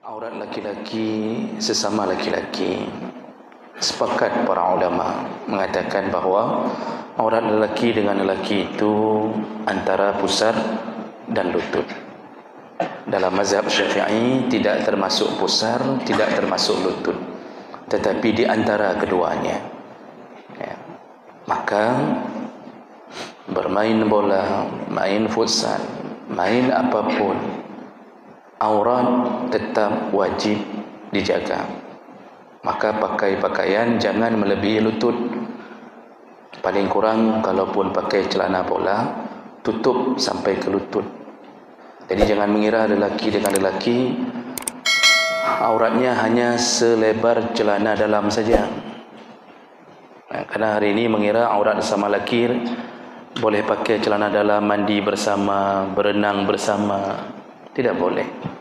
Aurat laki-laki sesama laki-laki. Sepakat para ulama mengatakan bahawa aurat lelaki dengan lelaki itu antara pusar dan lutut. Dalam mazhab Syafi'i tidak termasuk pusar, tidak termasuk lutut, tetapi di antara keduanya. Maka bermain bola, main futsal, main apapun, aurat tetap wajib dijaga. Maka pakai pakaian jangan melebihi lutut. Paling kurang kalaupun pakai celana bola, tutup sampai ke lutut. Jadi jangan mengira lelaki dengan lelaki auratnya hanya selebar celana dalam saja. Karena hari ini mengira aurat sama lelaki boleh pakai celana dalam, mandi bersama, berenang bersama. Tidak boleh.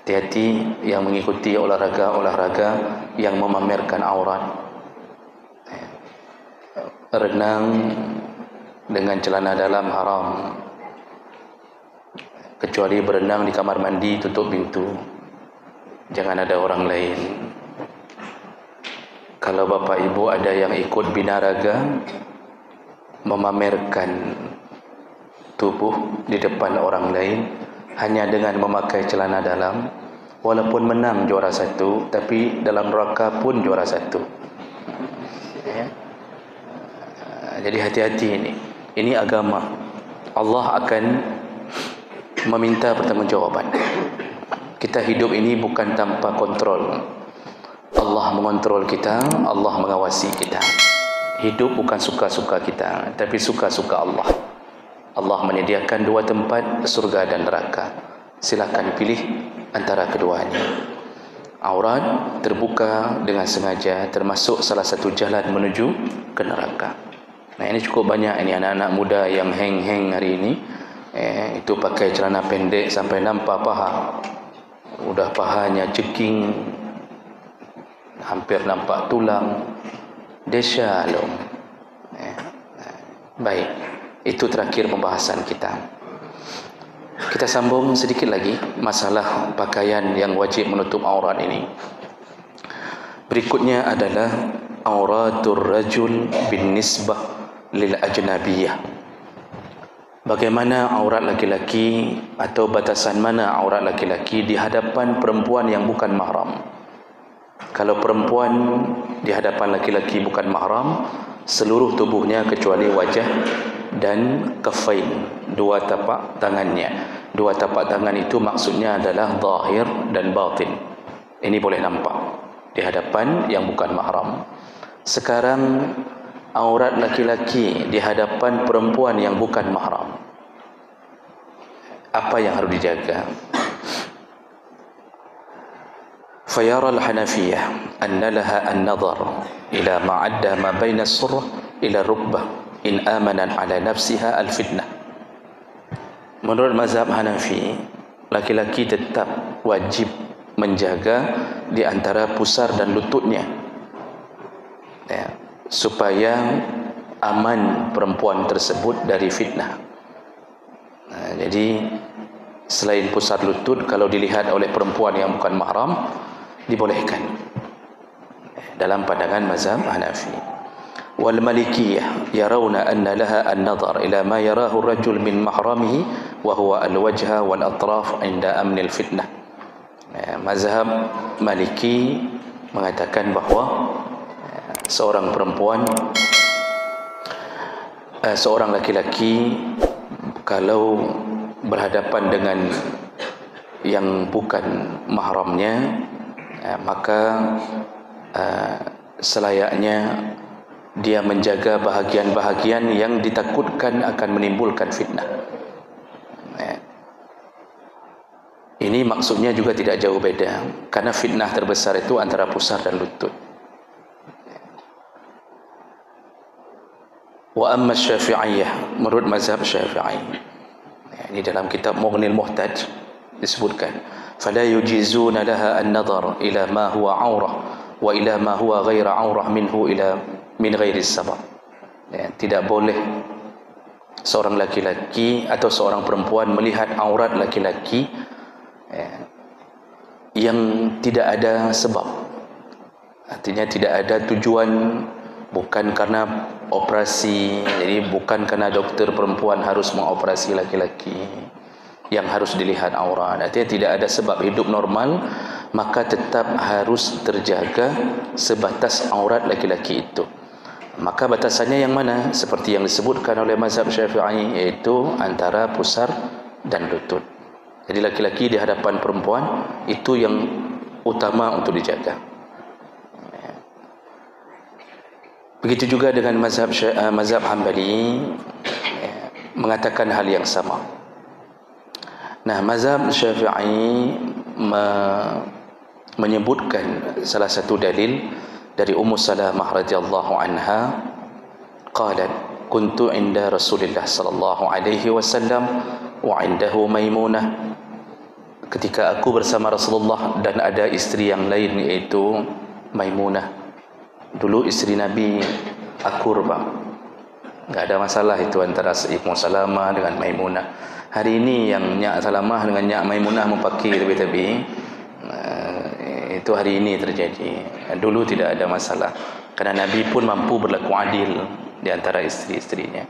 Hati-hati yang mengikuti olahraga-olahraga yang memamerkan aurat. Renang dengan celana dalam haram, kecuali berenang di kamar mandi, tutup pintu, jangan ada orang lain. Kalau bapak ibu ada yang ikut binaraga memamerkan tubuh di depan orang lain hanya dengan memakai celana dalam, walaupun menang juara satu, tapi dalam neraka pun juara satu. Jadi hati-hati ini. Ini agama. Allah akan meminta pertanggungjawaban. Kita hidup ini bukan tanpa kontrol. Allah mengontrol kita, Allah mengawasi kita. Hidup bukan suka-suka kita, tapi suka-suka Allah. Allah menyediakan dua tempat, surga dan neraka. Silakan pilih antara keduanya. Aurat terbuka dengan sengaja termasuk salah satu jalan menuju ke neraka. Nah, ini cukup banyak ini anak-anak muda yang hang-hang hari ini. Itu pakai celana pendek sampai nampak paha. Udah pahanya ceking, hampir nampak tulang. Desyalom. Baik, itu terakhir pembahasan kita. Kita sambung sedikit lagi masalah pakaian yang wajib menutup aurat ini. Berikutnya adalah auratur rajul bin nisbah lil ajnabiyah. Bagaimana aurat laki-laki atau batasan mana aurat laki-laki di hadapan perempuan yang bukan mahram. Kalau perempuan di hadapan laki-laki bukan mahram, seluruh tubuhnya kecuali wajah dan kafain, dua tapak tangannya. Dua tapak tangan itu maksudnya adalah zahir dan batin. Ini boleh nampak di hadapan yang bukan mahram. Sekarang aurat laki-laki di hadapan perempuan yang bukan mahram, apa yang harus dijaga? Fayara al-Hanafiyah anna laha an-nadhar ila ma'adda ma baina as-surrah ila rukbah in amanan ala nafsiha al-fitnah. Menurut mazhab Hanafi, laki-laki tetap wajib menjaga di antara pusar dan lututnya, supaya aman perempuan tersebut dari fitnah. Jadi selain pusar lutut, kalau dilihat oleh perempuan yang bukan mahram, dibolehkan dalam pandangan mazhab Hanafi. Wal Malikiyah yarawna anna laha an-nadhar ila ma yarahu ar-rajul min mahramihi wa huwa al-wajha wal atraf 'inda amn al-fitnah. Mazhab Maliki mengatakan bahawa seorang perempuan, seorang laki-laki kalau berhadapan dengan yang bukan mahramnya, maka selayaknya dia menjaga bahagian-bahagian yang ditakutkan akan menimbulkan fitnah. Ini maksudnya juga tidak jauh beda, karena fitnah terbesar itu antara pusar dan lutut. Wa amma Syafi'iyah, menurut mazhab Syafi'i, ini dalam kitab Mughnil Muhtaj disebutkan, fala yujizuna laha an-nadhar ila ma huwa aurah wa ila ma huwa ghaira aurah minhu ila min ghairi sabab. Tidak boleh seorang laki-laki atau seorang perempuan melihat aurat laki-laki yang tidak ada sebab. Artinya tidak ada tujuan, bukan karena operasi. Jadi bukan karena doktor perempuan harus mengoperasi laki-laki yang harus dilihat aurat. Artinya tidak ada sebab. Hidup normal maka tetap harus terjaga sebatas aurat laki-laki itu. Maka batasannya yang mana? Seperti yang disebutkan oleh mazhab Syafi'i, iaitu antara pusar dan lutut. Jadi laki-laki di hadapan perempuan itu yang utama untuk dijaga. Begitu juga dengan mazhab Hambali, mengatakan hal yang sama. Nah, mazhab Syafi'i menyebutkan salah satu dalil dari Ummu Salamah radhiyallahu anha, qalat kuntu inda Rasulillah sallallahu alaihi wasallam wa indahu Maimunah. Ketika aku bersama Rasulullah dan ada istri yang lain, yaitu Maimunah. Dulu istri Nabi akur, bang, enggak ada masalah itu antara Ummu Salamah dengan Maimunah. Hari ini yang Nyak Salamah dengan Nyak Maimunah mempaki lebih-lebih, itu hari ini terjadi. Dulu tidak ada masalah, karena Nabi pun mampu berlaku adil di antara istri-istrinya.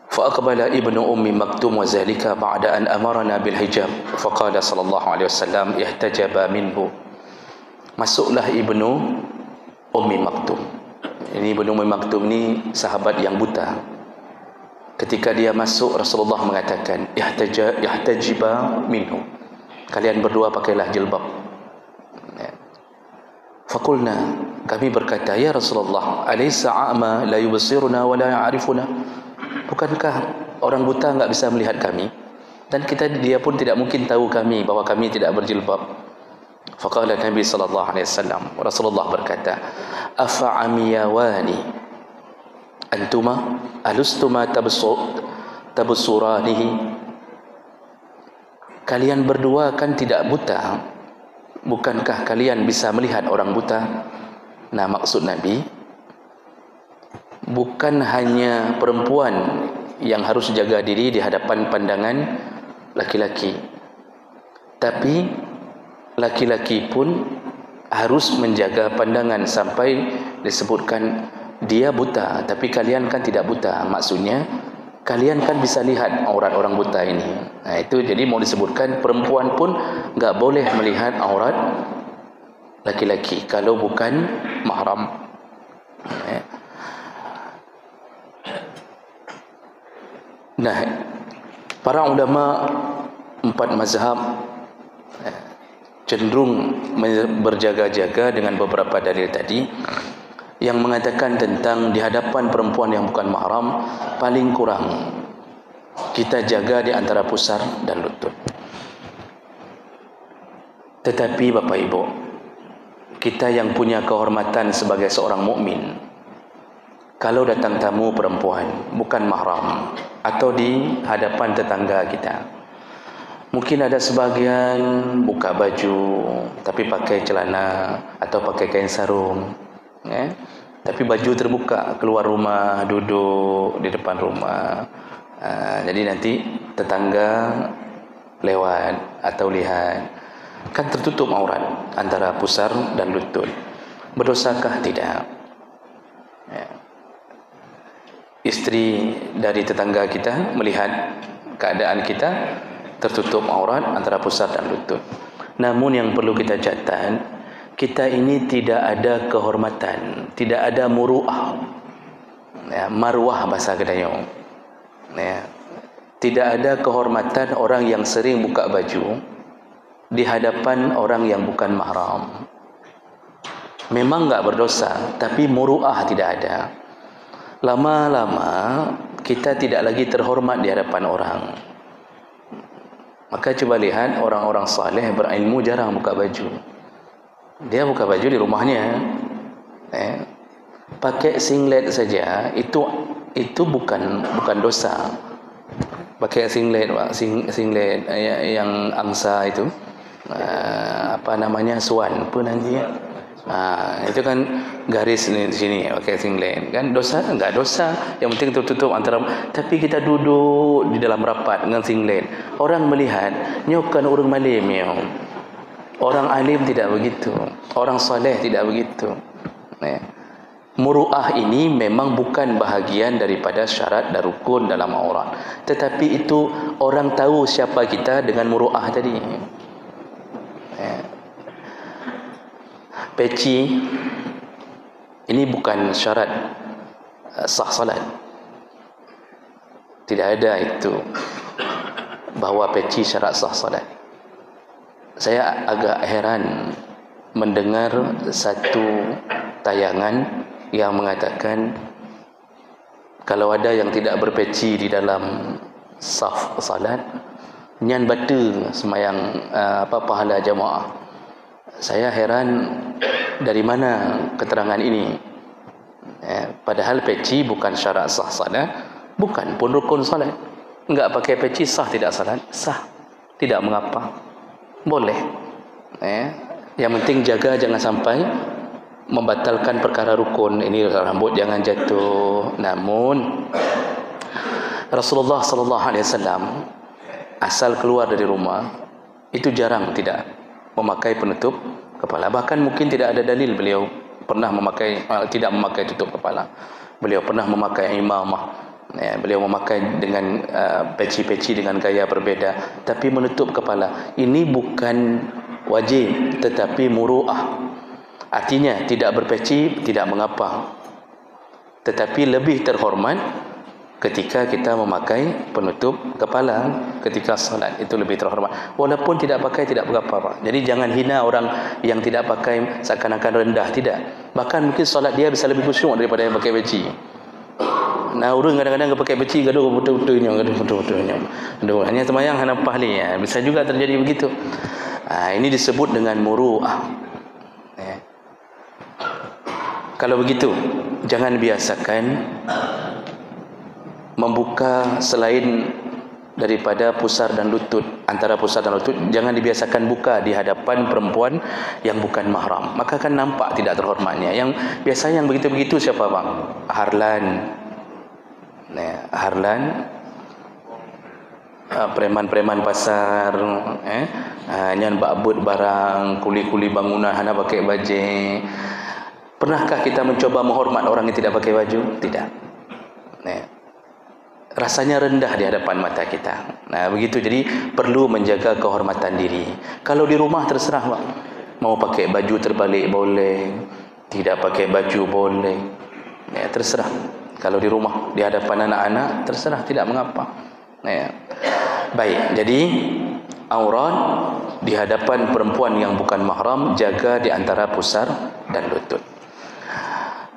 Fa aqbala ibnu ummi maktum wa zalika ba'da an amarna bil hijab fa qala sallallahu alaihi wasallam ihtajaba minhu. Masuklah ibnu ummi maktum. Ini ibnu ummi maktum ni sahabat yang buta. Ketika dia masuk, Rasulullah mengatakan ihtajiba minhu, kalian berdua pakailah jilbab. Fakulna, kami berkata, ya Rasulullah, alaysa a'ma la yubsiruna wa la ya'rifuna? Bukankah orang buta enggak bisa melihat kami, dan dia pun tidak mungkin tahu kami bahwa kami tidak berjilbab? Faqala Nabi sallallahu alaihi wasallam, Rasulullah berkata, afa amiyawani antuma alustuma tabsuranihi? Kalian berdua kan tidak buta, bukankah kalian bisa melihat orang buta? Nah, maksud Nabi, bukan hanya perempuan yang harus jaga diri di hadapan pandangan laki-laki, tapi laki-laki pun harus menjaga pandangan. Sampai disebutkan dia buta, tapi kalian kan tidak buta. Maksudnya kalian kan bisa lihat aurat orang buta ini. Nah, itu jadi mau disebutkan perempuan pun enggak boleh melihat aurat laki-laki kalau bukan mahram. Nah, para ulama empat mazhab cenderung berjaga-jaga dengan beberapa dalil tadi yang mengatakan tentang di hadapan perempuan yang bukan mahram paling kurang kita jaga di antara pusar dan lutut. Tetapi Bapak Ibu, kita yang punya kehormatan sebagai seorang mukmin, kalau datang tamu perempuan bukan mahram atau di hadapan tetangga kita, mungkin ada sebagian buka baju tapi pakai celana atau pakai kain sarung, tapi baju terbuka, keluar rumah, duduk di depan rumah. Jadi nanti tetangga lewat atau lihat, kan tertutup aurat antara pusar dan lutut. Berdosakah? Tidak. Istri dari tetangga kita melihat keadaan kita tertutup aurat antara pusar dan lutut. Namun yang perlu kita catat, kita ini tidak ada kehormatan, tidak ada muru'ah, marwah bahasa Kedayu. Tidak ada kehormatan orang yang sering buka baju di hadapan orang yang bukan mahram. Memang enggak berdosa, tapi muru'ah tidak ada. Lama-lama kita tidak lagi terhormat di hadapan orang. Maka coba lihat orang-orang saleh berilmu jarang buka baju. Dia buka baju di rumahnya, pakai singlet saja, itu bukan dosa. Pakai singlet, singlet yang angsa itu, apa namanya, swan pun nanti. Itu kan garis di sini, pakai singlet, kan dosa? Enggak dosa, yang penting tertutup antara. Tapi kita duduk di dalam rapat dengan singlet, orang melihat, nyokan urang malim ya. Orang alim tidak begitu, orang soleh tidak begitu. Muru'ah ini memang bukan bahagian daripada syarat dan rukun dalam aurat, tetapi itu orang tahu siapa kita dengan muru'ah tadi. Peci ini bukan syarat sah salat. Tidak ada itu bahawa peci syarat sah salat. Saya agak heran mendengar satu tayangan yang mengatakan kalau ada yang tidak berpeci di dalam saf salat, nyan batu semayang pahala jamaah. Saya heran dari mana keterangan ini. Padahal peci bukan syarat sah salat, bukan pun rukun salat. Enggak pakai peci sah tidak salat? Sah. Tidak mengapa. Boleh. Yang penting jaga jangan sampai membatalkan perkara rukun. Ini rambut jangan jatuh. Namun Rasulullah sallallahu alaihi wasallam asal keluar dari rumah itu jarang tidak memakai penutup kepala. Bahkan mungkin tidak ada dalil beliau pernah memakai tidak memakai tutup kepala. Beliau pernah memakai imamah. Beliau memakai dengan peci-peci dengan gaya berbeza, tapi menutup kepala. Ini bukan wajib tetapi muru'ah. Artinya tidak berpeci tidak mengapa, tetapi lebih terhormat ketika kita memakai penutup kepala ketika salat, itu lebih terhormat. Walaupun tidak pakai tidak mengapa, Pak. Jadi jangan hina orang yang tidak pakai seakan-akan rendah, tidak. Bahkan mungkin salat dia bisa lebih khusyuk daripada yang pakai peci. Nah, urang kadang-kadang pakai peci gaduh betul-betulnya, gaduh. Hanya sembahyang hana pahli ya. Bisa juga terjadi begitu. Ini disebut dengan muru'ah. Kalau begitu, jangan biasakan membuka selain daripada pusar dan lutut. Antara pusar dan lutut jangan dibiasakan buka di hadapan perempuan yang bukan mahram. Maka akan nampak tidak terhormatnya. Yang biasanya yang begitu-begitu siapa, Bang? Harlan. Harlan, preman-preman pasar, nyan bakbut barang, kuli-kuli bangunan hana pakai baju. Pernahkah kita mencoba menghormat orang yang tidak pakai baju? Tidak. Rasanya rendah di hadapan mata kita. Begitu. Jadi perlu menjaga kehormatan diri. Kalau di rumah terserah, Pak. Mau pakai baju terbalik boleh, tidak pakai baju boleh. Terserah. Kalau di rumah, di hadapan anak-anak, terserah, tidak mengapa. Baik, jadi aurat di hadapan perempuan yang bukan mahram, jaga di antara pusar dan lutut.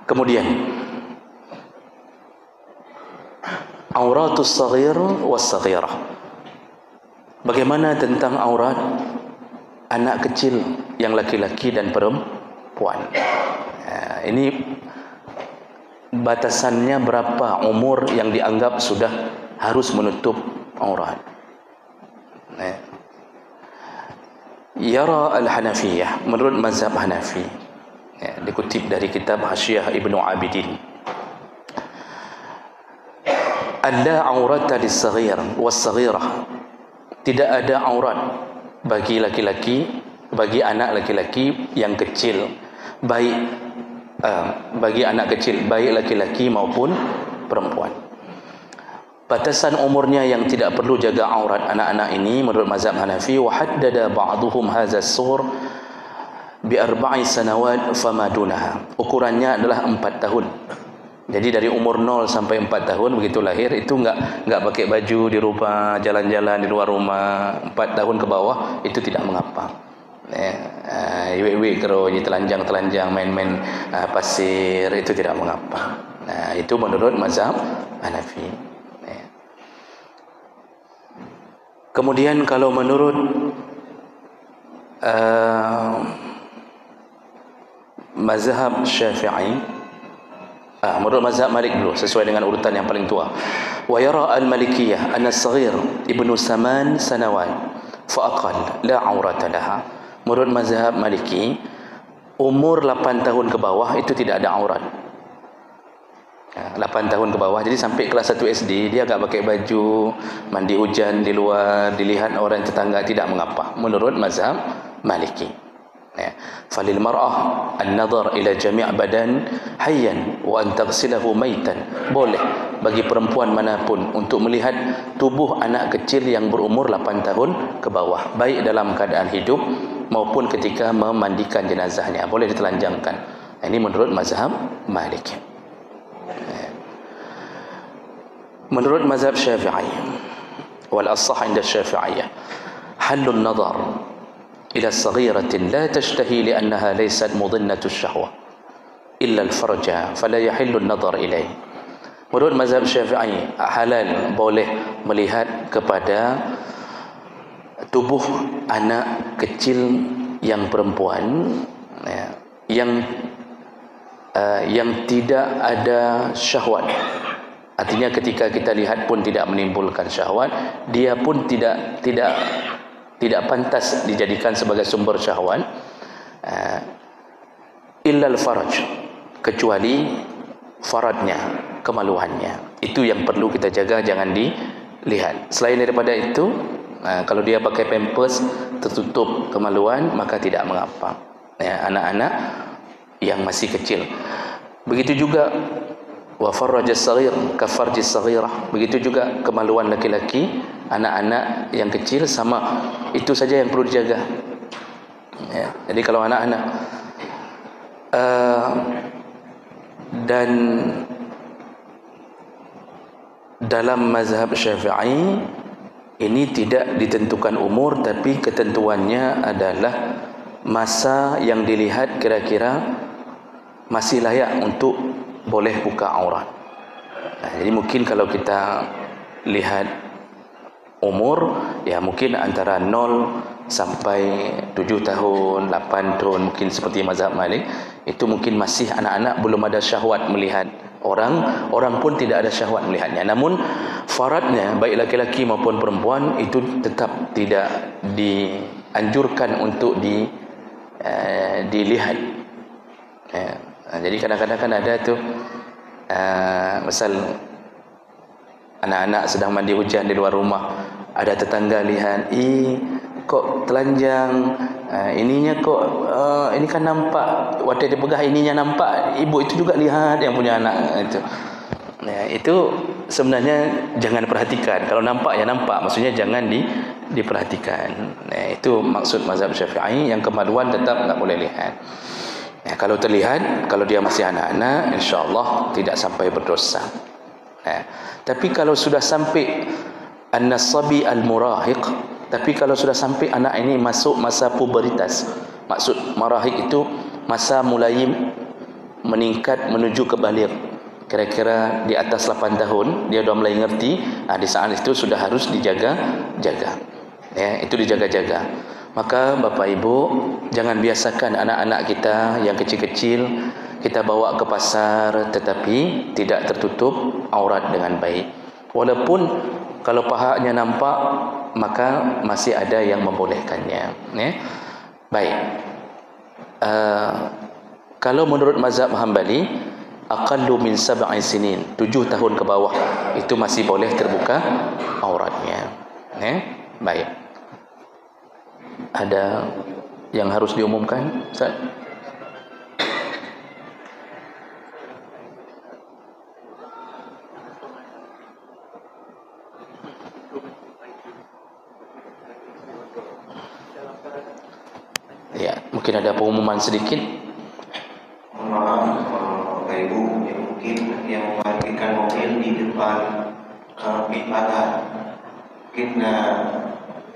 Kemudian auratus saghir was saghirah. Bagaimana tentang aurat anak kecil yang laki-laki dan perempuan? Ini batasannya berapa umur yang dianggap sudah harus menutup aurat? Yara al-Hanafiyah, menurut mazhab Hanafi, dikutip dari kitab Hasyiah Ibnu Abidin, alla aurata lis-saghir was-saghirah, tidak ada aurat bagi laki-laki, bagi anak laki-laki yang kecil, baik bagi anak kecil, baik laki-laki maupun perempuan. Batasan umurnya yang tidak perlu jaga aurat anak-anak ini menurut mazhab Hanafi, wa haddada ba'dhum hadza as-sughur bi 4 sanawat fama dunaha. Ukurannya adalah 4 tahun. Jadi dari umur 0 sampai 4 tahun begitu lahir itu enggak pakai baju di rumah, jalan-jalan di luar rumah. 4 tahun ke bawah itu tidak mengapa. Iwek-iwek keroji telanjang-telanjang main-main pasir itu tidak mengapa. Itu menurut mazhab Hanafi. Kemudian kalau menurut mazhab Syafi'i, menurut mazhab Malik dulu sesuai dengan urutan yang paling tua. Wa yara al-Malikiyah anna as-saghir ibnu 8 sanawat fa aqall la aurata laha. Menurut mazhab Maliki, umur 8 tahun ke bawah itu tidak ada aurat. 8 tahun ke bawah, jadi sampai kelas 1 SD dia agak pakai baju, mandi hujan di luar, dilihat orang tetangga, tidak mengapa menurut mazhab Maliki. Ya. Falil mar'ah an-nazar ila jami' badan hayyan wa an taghsilahu maitan. Boleh bagi perempuan manapun untuk melihat tubuh anak kecil yang berumur 8 tahun ke bawah, baik dalam keadaan hidup maupun ketika memandikan jenazahnya, boleh ditelanjangkan. Ini menurut mazhab Maliki. Menurut mazhab Syafi'i wal asah 'inda Syafi'iyah, halun nazar ila saghiratin la tashtahi li'annaha laysat mudhinnatu syahwah illa al-farja fala yahillu an-nazar ilayh. Menurut mazhab Syafi'i, halal boleh melihat kepada tubuh anak kecil yang perempuan, ya, yang tidak ada syahwat. Artinya ketika kita lihat pun tidak menimbulkan syahwat, dia pun tidak pantas dijadikan sebagai sumber syahwat, illal faraj, kecuali faradnya, kemaluannya. Itu yang perlu kita jaga, jangan dilihat. Selain daripada itu, kalau dia pakai pampers tertutup kemaluan, maka tidak mengapa. Anak-anak yang masih kecil. Begitu juga wa farrajis saghir ka farjis saghirah. Begitu juga kemaluan laki-laki, anak-anak yang kecil sama. Itu saja yang perlu dijaga. Ya, jadi kalau anak-anak dan dalam mazhab Syafi'i ini tidak ditentukan umur, tapi ketentuannya adalah masa yang dilihat kira-kira masih layak untuk boleh buka aurat. Jadi mungkin kalau kita lihat umur, ya mungkin antara 0 sampai 7 tahun, 8 tahun, mungkin seperti mazhab Malik, itu mungkin masih anak-anak, belum ada syahwat melihat orang pun tidak ada syahwat melihatnya. Namun faradnya baik laki-laki maupun perempuan itu tetap tidak dianjurkan untuk dilihat. Jadi kadang-kadang kan ada tu misal anak-anak sedang mandi hujan di luar rumah, ada tetangga lihat, kok telanjang, ininya kok ini kan nampak, waktu dia pegang ininya nampak, ibu itu juga lihat yang punya anak itu. Itu sebenarnya jangan perhatikan. Kalau nampak ya nampak, maksudnya jangan diperhatikan. Itu maksud mazhab Syafi'i, yang kemaluan tetap tak boleh lihat. Kalau terlihat, kalau dia masih anak-anak, insya-Allah tidak sampai berdosa. Tapi kalau sudah sampai an-nasabi al-murahiq, tapi kalau sudah sampai anak ini masuk masa puberitas, maksud marahiq itu masa mulai meningkat menuju ke baligh, kira-kira di atas 8 tahun dia sudah mulai ngerti, di saat itu sudah harus dijaga-jaga. Itu dijaga-jaga. Maka Bapak Ibu, jangan biasakan anak-anak kita yang kecil-kecil kita bawa ke pasar tetapi tidak tertutup aurat dengan baik. Walaupun kalau pahanya nampak, maka masih ada yang membolehkannya. Baik. Kalau menurut mazhab Hambali, aqallu min 7 sinin, 7 tahun ke bawah, itu masih boleh terbuka auratnya. Baik. Ada yang harus diumumkan, Ustaz? Ya, mungkin ada pengumuman sedikit. Maaf Bapak Ibu, mungkin yang memarkirkan mobil di depan pit pagar, mungkin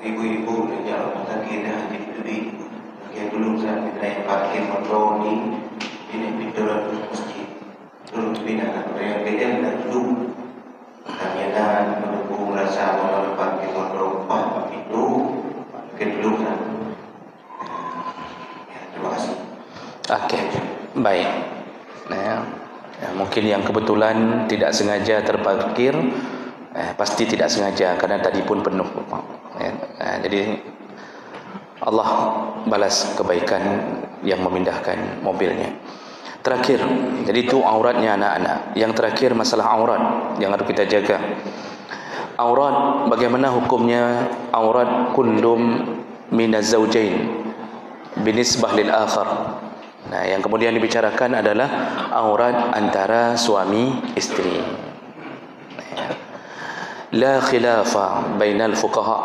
ibu-ibu dan jalan kaki dah jadi yang belum sampai naik parkir motor di pintuan masjid belum pindah yang beda dan dulu kami ada menunggu merasa melalui parkir motor itu mungkin belum sampai. Terima kasih. Okey, baik. Mungkin yang kebetulan tidak sengaja terparkir, pasti tidak sengaja karena tadi pun penuh. Jadi Allah balas kebaikan yang memindahkan mobilnya. Terakhir, jadi itu auratnya anak-anak. Yang terakhir masalah aurat yang harus kita jaga. Aurat, bagaimana hukumnya aurat kullum minaz zaujain? binisbah lil akhar. Nah, yang kemudian dibicarakan adalah aurat antara suami istri. La khilafa bainal fuqaha,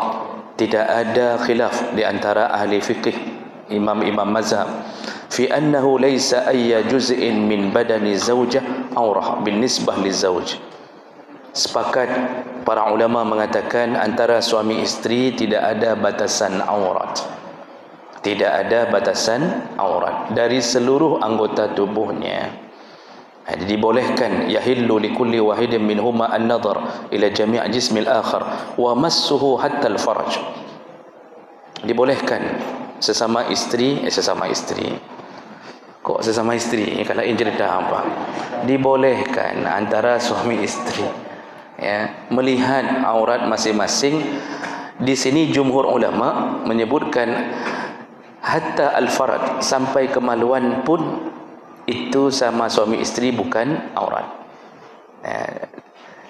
tidak ada khilaf di antara ahli fikih, imam-imam mazhab, fi annahu laysa ayya juz'in min badani zawjah aurah binisbah lizawj. Sepakat para ulama mengatakan antara suami istri tidak ada batasan aurat. Tidak ada batasan aurat dari seluruh anggota tubuhnya. Jadi dibolehkan yahillu likulli wahidin minhuma an-nadhar ila jami' jismil akhar wa massuhu hatta al-farj. Dibolehkan sesama istri. Kok sesama istri? Kalau ini cerita apa? Dibolehkan antara suami istri, ya, melihat aurat masing-masing. Di sini jumhur ulama menyebutkan hatta al-farad, sampai kemaluan pun itu sama suami istri bukan aurat.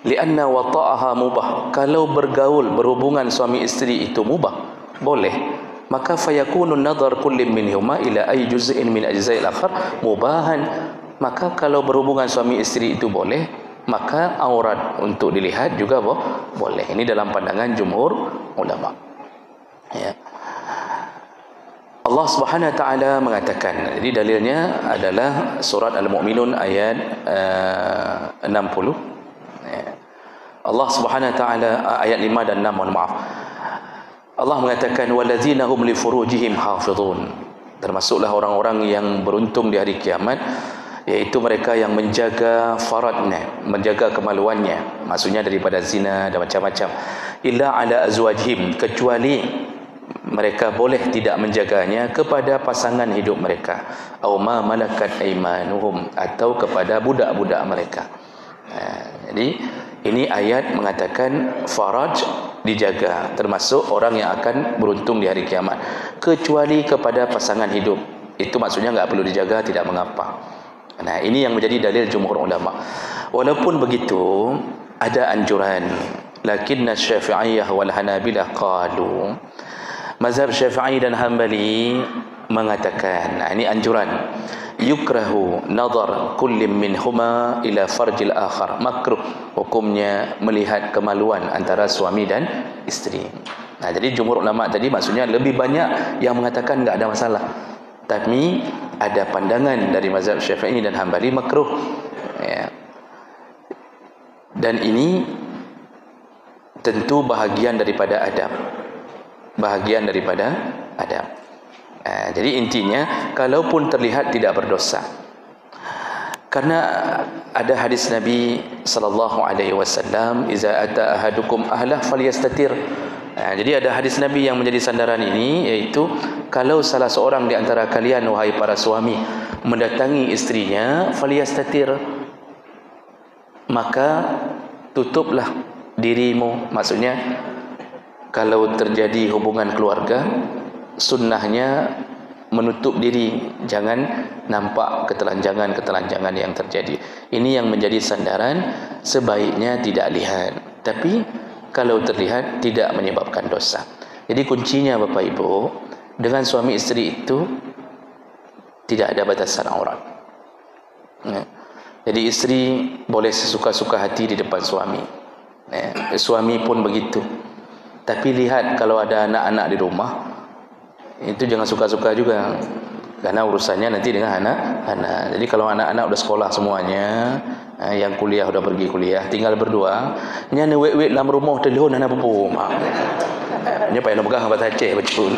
Lianna wata'aha mubah, kalau bergaul berhubungan suami istri itu mubah, boleh, maka fayakunu nadhar kulli minhuma ila ay juz'in min ajza'il akhar mubahan. Maka kalau berhubungan suami istri itu boleh, maka aurat untuk dilihat juga boleh. Ini dalam pandangan jumhur ulama, ya. Allah Subhanahu wa taala mengatakan, jadi dalilnya adalah surat Al-Mu'minun ayat 60. Allah Subhanahu wa taala ayat 5 dan 6, mohon maaf. Allah mengatakan wallazina hum li furujihim hafizun. Termasuklah orang-orang yang beruntung di hari kiamat, yaitu mereka yang menjaga faradnya, menjaga kemaluannya, maksudnya daripada zina dan macam-macam. Illa ala azwajihim, kecuali mereka boleh tidak menjaganya kepada pasangan hidup mereka, aw ma malakat aymanuhum, atau kepada budak-budak mereka. Jadi ini ayat mengatakan faraj dijaga, termasuk orang yang akan beruntung di hari kiamat, kecuali kepada pasangan hidup. Itu maksudnya enggak perlu dijaga, tidak mengapa. Nah, ini yang menjadi dalil jumhur ulama. Walaupun begitu, ada anjuran. Lakinna Syafi'iyah wal Hanabilah qalu, mazhab Syafi'i dan Hanbali mengatakan, ini anjuran, yukrahu nadhar kulli minhuma ila farjil akhar, makruh hukumnya melihat kemaluan antara suami dan istri. Nah, jadi jumhur ulama tadi maksudnya lebih banyak yang mengatakan enggak ada masalah, tapi ada pandangan dari mazhab Syafi'i dan Hanbali makruh, ya. Dan ini tentu bahagian daripada adab, jadi intinya, kalaupun terlihat tidak berdosa, karena ada hadis Nabi sallallahu alaihi wasallam, iza ata ahadukum ahlah falyastatir. Jadi ada hadis Nabi yang menjadi sandaran ini, yaitu kalau salah seorang di antara kalian, wahai para suami, mendatangi istrinya, falyastatir, maka tutuplah dirimu. Maksudnya, kalau terjadi hubungan keluarga, sunnahnya menutup diri, jangan nampak ketelanjangan yang terjadi. Ini yang menjadi sandaran, sebaiknya tidak lihat. Tapi kalau terlihat tidak menyebabkan dosa. Jadi kuncinya Bapak Ibu, dengan suami istri itu tidak ada batasan aurat. Jadi istri boleh sesuka-suka hati di depan suami, suami pun begitu. Tapi lihat kalau ada anak-anak di rumah, itu jangan suka-suka juga, karena urusannya nanti dengan anak-anak. Jadi kalau anak-anak udah sekolah semuanya, yang kuliah udah pergi kuliah, tinggal berdua, nyana wek-wek dalam rumah telefon anak pupum. Nya payah nak pegang bahasa Aceh betul.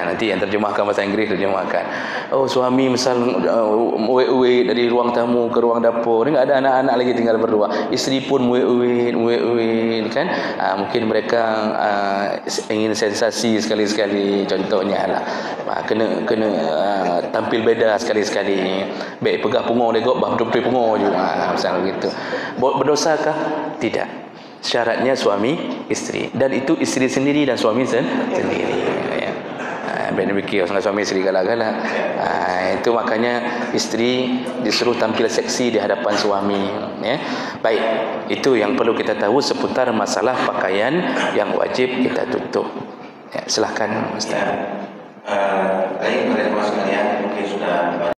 Nanti yang terjemahkan bahasa Inggeris terjemahkan. Oh, suami misal wek-wek dari ruang tamu ke ruang dapur, ni enggak ada anak-anak lagi, tinggal berdua. Isteri pun wek-wek kan. Mungkin mereka ingin sensasi sekali-sekali, contohnya lah. Kena tampil beda sekali-sekali. Baik pegang pungung dia kok, bah betul pungung juga. Misal begitu. Berdosakah? Tidak. Syaratnya suami istri, dan itu istri sendiri dan suami sendiri, ya. Biar fikir sangat suami istri galak-galak. Itu makanya istri disuruh tampil seksi di hadapan suami, ya. Baik, itu yang perlu kita tahu seputar masalah pakaian yang wajib kita tutup, ya. Silakan Ustaz. Baik para jemaah sekalian, mungkin sudah